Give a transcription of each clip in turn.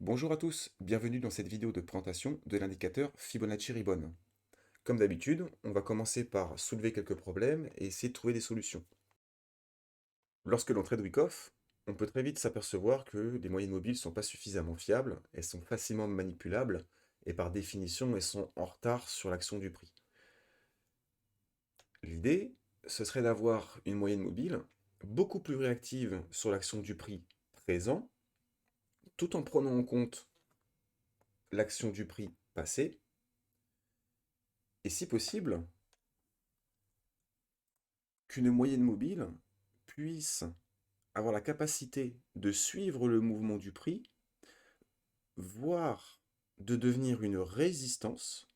Bonjour à tous, bienvenue dans cette vidéo de présentation de l'indicateur Fibonacci-Ribbon. Comme d'habitude, on va commencer par soulever quelques problèmes et essayer de trouver des solutions. Lorsque l'on trade Wyckoff, on peut très vite s'apercevoir que les moyennes mobiles ne sont pas suffisamment fiables, elles sont facilement manipulables et par définition elles sont en retard sur l'action du prix. L'idée, ce serait d'avoir une moyenne mobile beaucoup plus réactive sur l'action du prix présent, tout en prenant en compte l'action du prix passé, et si possible, qu'une moyenne mobile puisse avoir la capacité de suivre le mouvement du prix, voire de devenir une résistance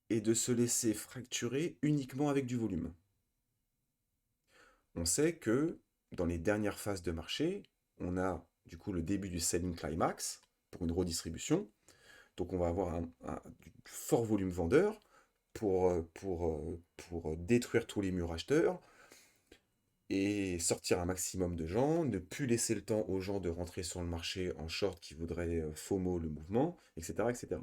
et de se laisser fracturer uniquement avec du volume. On sait que dans les dernières phases de marché, on a du coup le début du selling climax pour une redistribution. Donc on va avoir du fort volume vendeur pour détruire tous les murs acheteurs et sortir un maximum de gens, ne plus laisser le temps aux gens de rentrer sur le marché en short qui voudraient FOMO le mouvement, etc., etc.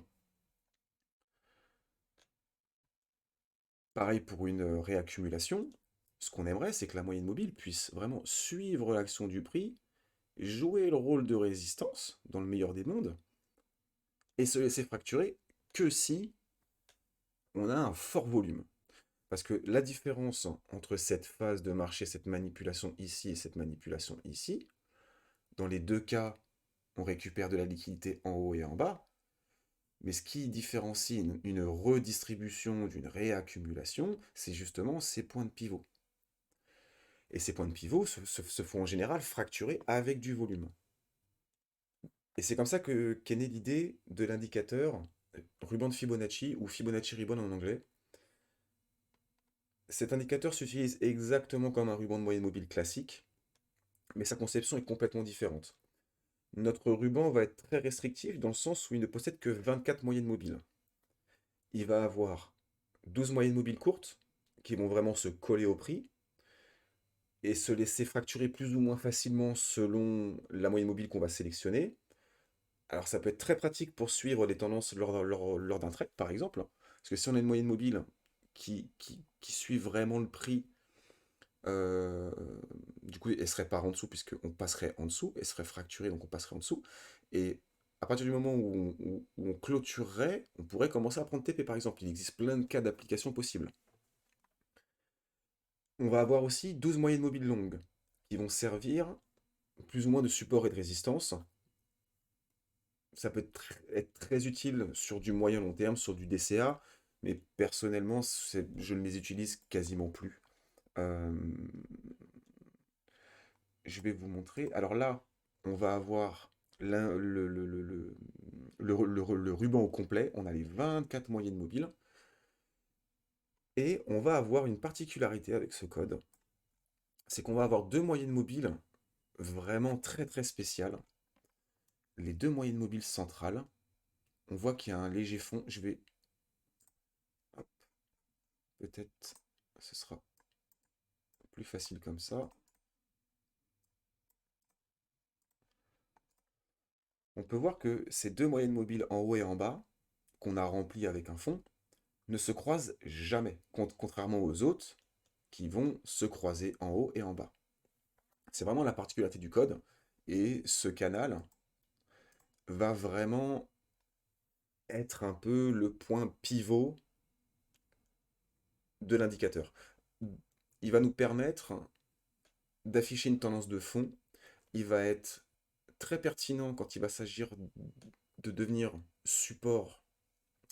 Pareil pour une réaccumulation, ce qu'on aimerait, c'est que la moyenne mobile puisse vraiment suivre l'action du prix, jouer le rôle de résistance, dans le meilleur des mondes, et se laisser fracturer que si on a un fort volume. Parce que la différence entre cette phase de marché, cette manipulation ici et cette manipulation ici, dans les deux cas, on récupère de la liquidité en haut et en bas, mais ce qui différencie une redistribution d'une réaccumulation, c'est justement ces points de pivot. Et ces points de pivot se font en général fracturer avec du volume. Et c'est comme ça qu'est née l'idée de l'indicateur ruban de Fibonacci, ou Fibonacci ribbon en anglais. Cet indicateur s'utilise exactement comme un ruban de moyenne mobile classique, mais sa conception est complètement différente. Notre ruban va être très restrictif dans le sens où il ne possède que 24 moyennes mobiles. Il va avoir 12 moyennes mobiles courtes qui vont vraiment se coller au prix et se laisser fracturer plus ou moins facilement selon la moyenne mobile qu'on va sélectionner. Alors ça peut être très pratique pour suivre les tendances lors d'un trade par exemple, parce que si on a une moyenne mobile qui suit vraiment le prix, euh, du coup elle serait pas en dessous puisqu'on passerait en dessous, elle serait fracturée donc on passerait en dessous, et à partir du moment où on clôturerait, on pourrait commencer à prendre TP par exemple. Il existe plein de cas d'application possibles. On va avoir aussi 12 moyennes mobiles longues qui vont servir plus ou moins de support et de résistance. Ça peut être très utile sur du moyen long terme, sur du DCA, mais personnellement, je ne les utilise quasiment plus. Euh, je vais vous montrer. Alors là, on va avoir le ruban au complet. On a les 24 moyennes mobiles. Et on va avoir une particularité avec ce code, c'est qu'on va avoir deux moyennes mobiles vraiment très très spéciales. Les deux moyennes mobiles centrales, on voit qu'il y a un léger fond. Je vais... hop, peut-être ce sera plus facile comme ça. On peut voir que ces deux moyennes mobiles en haut et en bas, qu'on a remplies avec un fond, ne se croisent jamais, contrairement aux autres qui vont se croiser en haut et en bas. C'est vraiment la particularité du code, et ce canal va vraiment être un peu le point pivot de l'indicateur. Il va nous permettre d'afficher une tendance de fond. Il va être très pertinent quand il va s'agir de devenir support,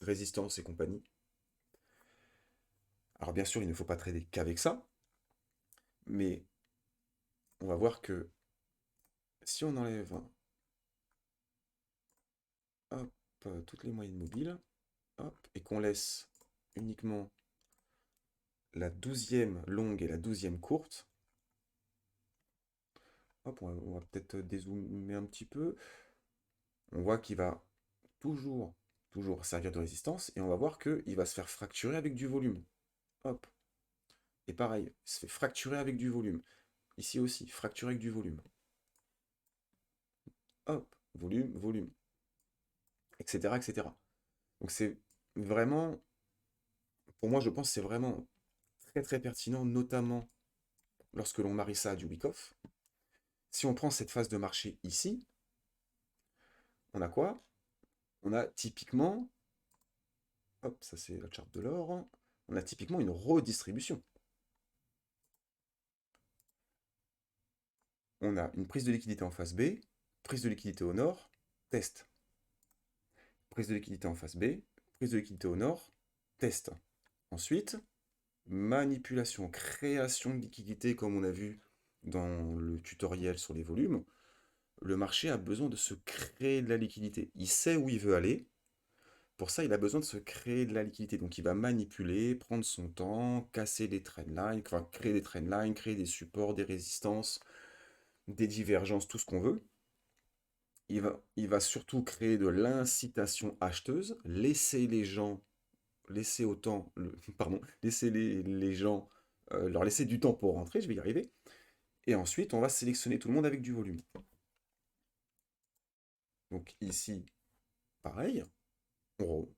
résistance et compagnie. Alors bien sûr, il ne faut pas trader qu'avec ça, mais on va voir que si on enlève hop, toutes les moyennes mobiles, hop, et qu'on laisse uniquement la 12e longue et la 12e courte, hop, on va peut-être dézoomer un petit peu, on voit qu'il va toujours, toujours servir de résistance, et on va voir qu'il va se faire fracturer avec du volume. Hop. Et pareil, il se fait fracturer avec du volume. Ici aussi, fracturer avec du volume. hop, volume, volume, etc., etc. Donc c'est vraiment, pour moi, je pense que c'est vraiment très très pertinent, notamment lorsque l'on marie ça à du Wyckoff. Si on prend cette phase de marché ici, on a quoi? On a typiquement, hop, ça c'est la charte de l'or, on a typiquement une redistribution. On a une prise de liquidité en face B, prise de liquidité au nord, test. Prise de liquidité en face B, prise de liquidité au nord, test. Ensuite, manipulation, création de liquidité, comme on a vu dans le tutoriel sur les volumes. Le marché a besoin de se créer de la liquidité. Il sait où il veut aller. Pour ça, il a besoin de se créer de la liquidité. Donc, il va manipuler, prendre son temps, casser des trendlines, enfin, créer des trendlines, créer des supports, des résistances, des divergences, tout ce qu'on veut. Il va surtout créer de l'incitation acheteuse, laisser les gens, laisser autant, pardon, laisser les gens, leur laisser du temps pour rentrer, je vais y arriver. Et ensuite, on va sélectionner tout le monde avec du volume. Donc ici, pareil, on,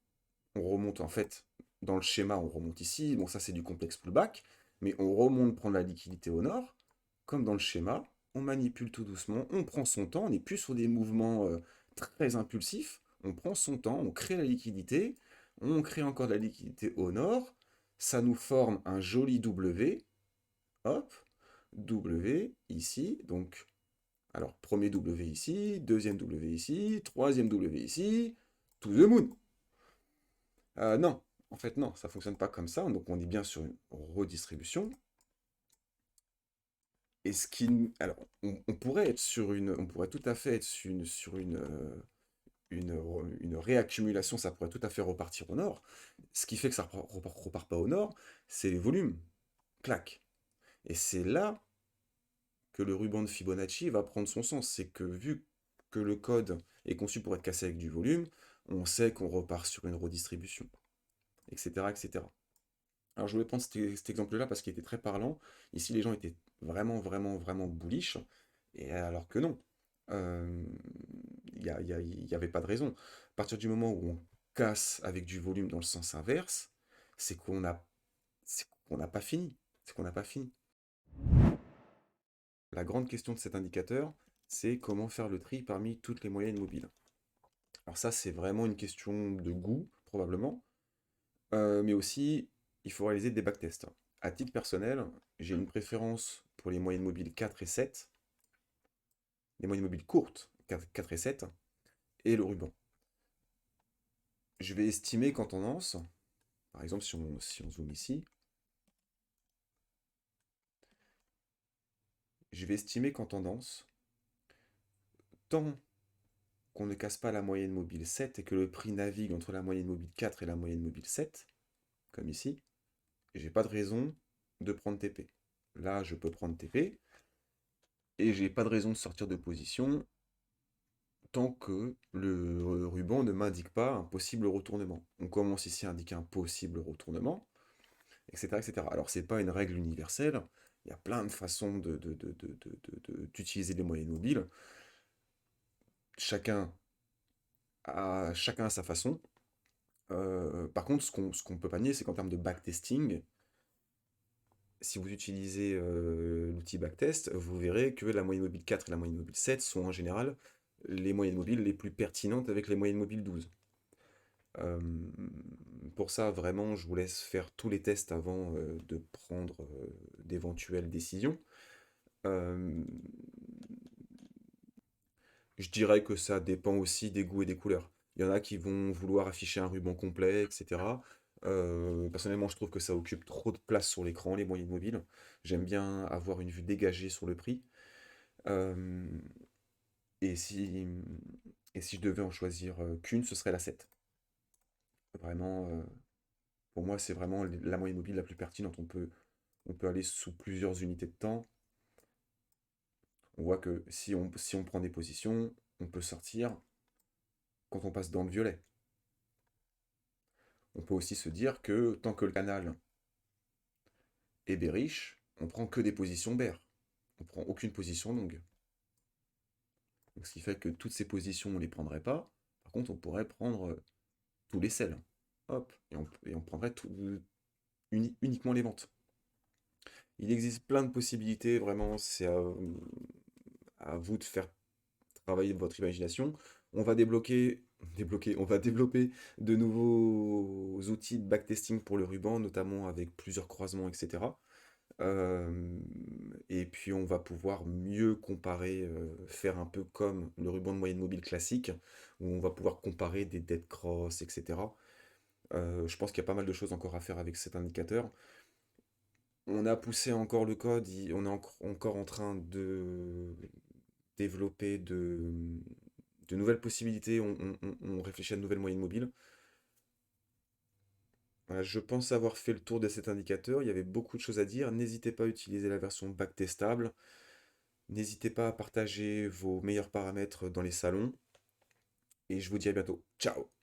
on remonte en fait dans le schéma, on remonte ici. Bon, ça c'est du complexe pullback, mais on remonte prendre la liquidité au nord, comme dans le schéma. On manipule tout doucement, on prend son temps, on n'est plus sur des mouvements très impulsifs. On prend son temps, on crée la liquidité, on crée encore de la liquidité au nord. Ça nous forme un joli W. Hop, W ici. Donc, alors premier W ici, deuxième W ici, troisième W ici. To the moon. Non, en fait non, ça fonctionne pas comme ça. Donc on est bien sur une redistribution. Et ce qui, alors, on pourrait être sur une, on pourrait tout à fait être sur une réaccumulation, ça pourrait tout à fait repartir au nord. Ce qui fait que ça repart pas au nord, c'est les volumes. Clac. Et c'est là que le ruban de Fibonacci va prendre son sens. C'est que vu que le code est conçu pour être cassé avec du volume, on sait qu'on repart sur une redistribution, etc., etc. Alors je voulais prendre cet exemple-là parce qu'il était très parlant. Ici, les gens étaient vraiment, vraiment, vraiment bullish, et alors que non. Il y avait pas de raison. À partir du moment où on casse avec du volume dans le sens inverse, c'est qu'on a, c'est qu'on n'a pas fini. C'est qu'on n'a pas fini. La grande question de cet indicateur, c'est comment faire le tri parmi toutes les moyennes mobiles. Alors ça, c'est vraiment une question de goût, probablement. Mais aussi, il faut réaliser des backtests. À titre personnel, j'ai une préférence pour les moyennes mobiles 4 et 7, les moyennes mobiles courtes 4 et 7, et le ruban. Je vais estimer qu'en tendance, par exemple si on zoome ici, je vais estimer qu'en tendance, tant qu'on ne casse pas la moyenne mobile 7 et que le prix navigue entre la moyenne mobile 4 et la moyenne mobile 7, comme ici, j'ai pas de raison de prendre TP. Là, je peux prendre TP, et j'ai pas de raison de sortir de position tant que le ruban ne m'indique pas un possible retournement. On commence ici à indiquer un possible retournement, etc. etc. Alors, c'est pas une règle universelle, il y a plein de façons d'utiliser les moyennes mobiles. Chacun a sa façon. Par contre, ce qu'on peut pas nier, c'est qu'en termes de backtesting, si vous utilisez l'outil backtest, vous verrez que la moyenne mobile 4 et la moyenne mobile 7 sont en général les moyennes mobiles les plus pertinentes avec les moyennes mobiles 12. Euh, pour ça, vraiment, je vous laisse faire tous les tests avant de prendre d'éventuelles décisions. Euh, je dirais que ça dépend aussi des goûts et des couleurs. Il y en a qui vont vouloir afficher un ruban complet, etc. Personnellement, je trouve que ça occupe trop de place sur l'écran, les moyennes mobiles. J'aime bien avoir une vue dégagée sur le prix. Euh, et si, et si je devais en choisir qu'une, ce serait la 7. Vraiment, pour moi, c'est vraiment la moyenne mobile la plus pertinente. On peut aller sous plusieurs unités de temps. On voit que si on prend des positions, on peut sortir quand on passe dans le violet. On peut aussi se dire que tant que le canal est bearish, on prend que des positions bear. On prend aucune position longue. Donc, ce qui fait que toutes ces positions, on ne les prendrait pas. Par contre, on pourrait prendre tous les selles. Hop, et on prendrait uniquement les ventes. Il existe plein de possibilités, vraiment, c'est à vous de faire travailler votre imagination. On va on va développer de nouveaux outils de backtesting pour le ruban, notamment avec plusieurs croisements, etc. Et puis on va pouvoir mieux comparer, faire un peu comme le ruban de moyenne mobile classique, où on va pouvoir comparer des dead cross, etc. Je pense qu'il y a pas mal de choses encore à faire avec cet indicateur. On a poussé encore le code, on est encore en train de développer de nouvelles possibilités, on réfléchit à de nouvelles moyennes mobiles. Voilà, je pense avoir fait le tour de cet indicateur, il y avait beaucoup de choses à dire. N'hésitez pas à utiliser la version backtestable. N'hésitez pas à partager vos meilleurs paramètres dans les salons. Et je vous dis à bientôt. Ciao!